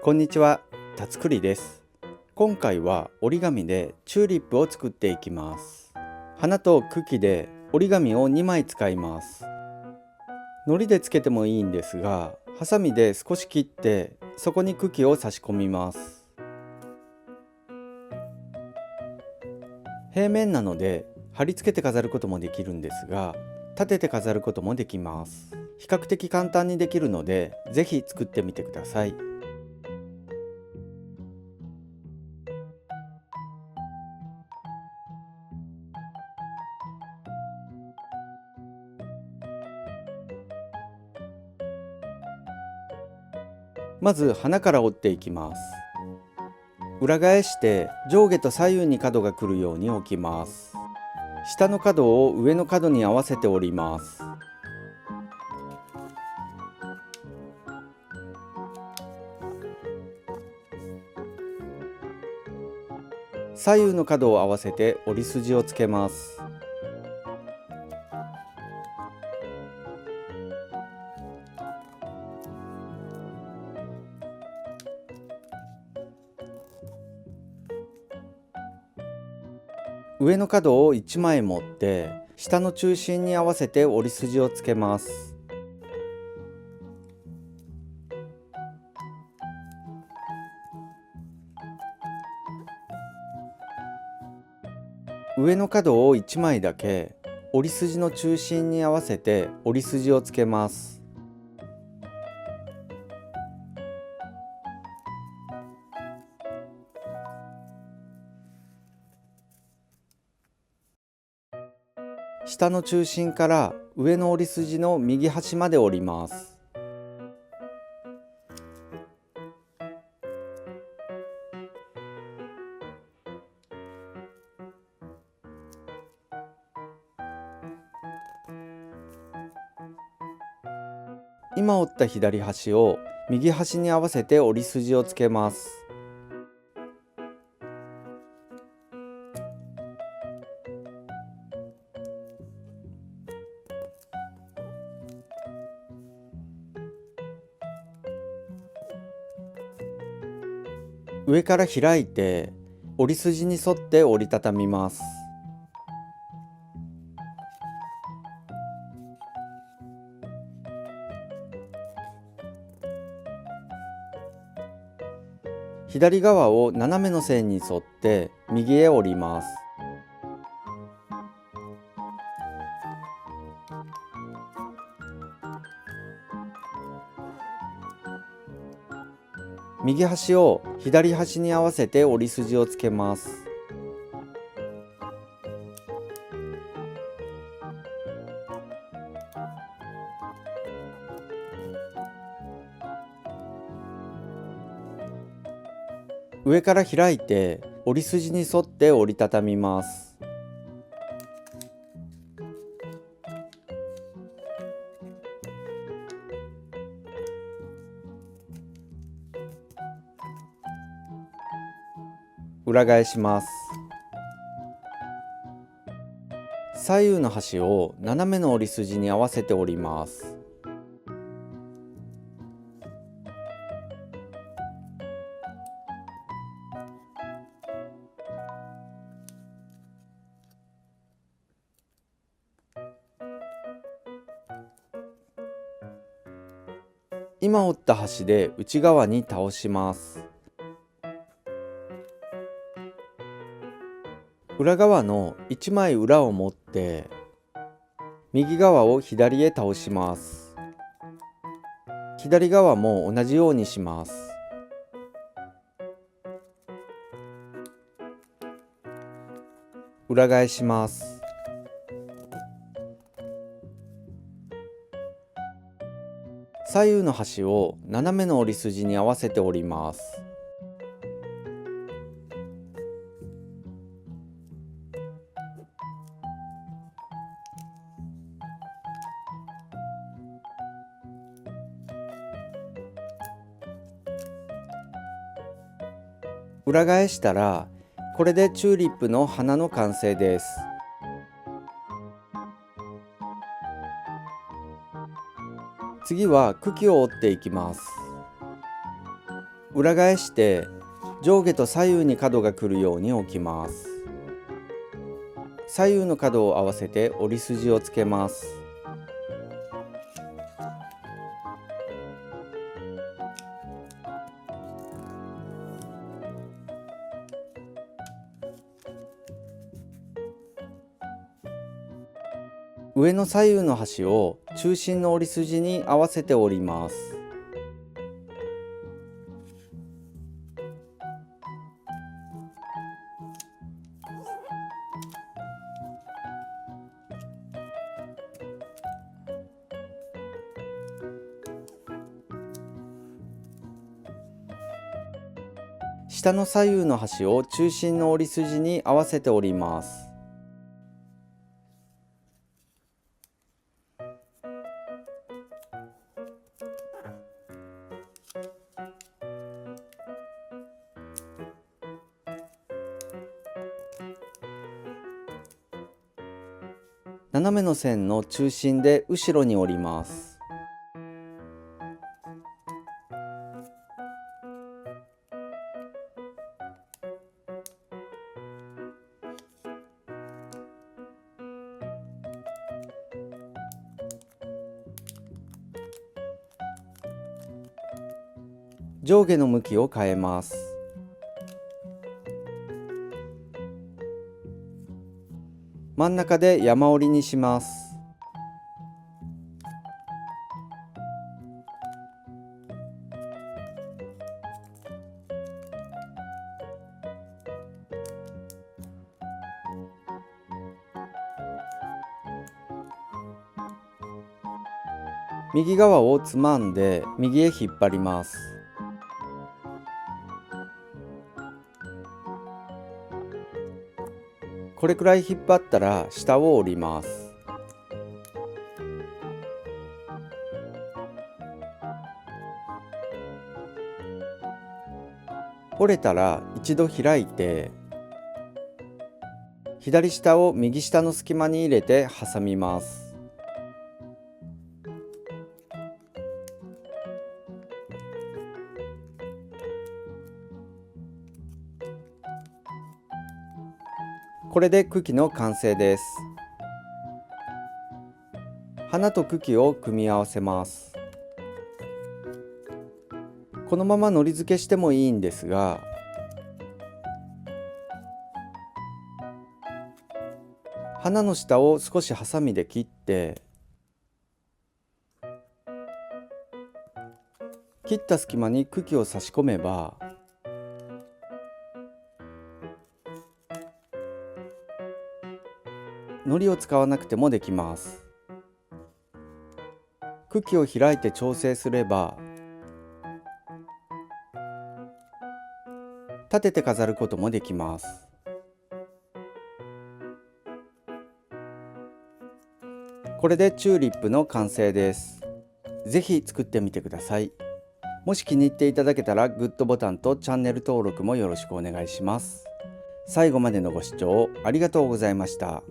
こんにちは、たつくりです。今回は折り紙でチューリップを作っていきます。花と茎で折り紙を2枚使います。糊でつけてもいいんですが、ハサミで少し切ってそこに茎を差し込みます。平面なので貼り付けて飾ることもできるんですが、立てて飾ることもできます。比較的簡単にできるので、ぜひ作ってみてください。まず花から折っていきます。裏返して上下と左右に角が来るように置きます。下の角を上の角に合わせて折ります。左右の角を合わせて折り筋をつけます。上の角を1枚持って下の中心に合わせて折り筋をつけます。上の角を1枚だけ折り筋の中心に合わせて折り筋をつけます。下の中心から上の折り筋の右端まで折ります。今折った左端を右端に合わせて折り筋をつけます。上から開いて折り筋に沿って折りたたみます。左側を斜めの線に沿って右へ折ります。右端を左端に合わせて折り筋をつけます。上から開いて折り筋に沿って折りたたみます。裏返します。左右の端を斜めの折り筋に合わせて折ります。今折った端で内側に倒します。裏側の1枚裏を持って右側を左へ倒します。左側も同じようにします。裏返します。左右の端を斜めの折り筋に合わせて折ります。裏返したら、これでチューリップの花の完成です。次は茎を折っていきます。裏返して上下と左右に角が来るように置きます。左右の角を合わせて折り筋をつけます。上の左右の端を中心の折り筋に合わせて折ります。下の左右の端を中心の折り筋に合わせて折ります。斜めの線の中心で後ろに折ります。上下の向きを変えます。真ん中で山折りにします。右側をつまんで右へ引っ張ります。これくらい引っ張ったら下を折ります。折れたら一度開いて、左下を右下の隙間に入れて挟みます。これで茎の完成です。花と茎を組み合わせます。このままのり付けしてもいいんですが、花の下を少しハサミで切って、切った隙間に茎を差し込めば、糊を使わなくてもできます。茎を開いて調整すれば、立てて飾ることもできます。これでチューリップの完成です。ぜひ作ってみてください。もし気に入っていただけたらグッドボタンとチャンネル登録もよろしくお願いします。最後までのご視聴ありがとうございました。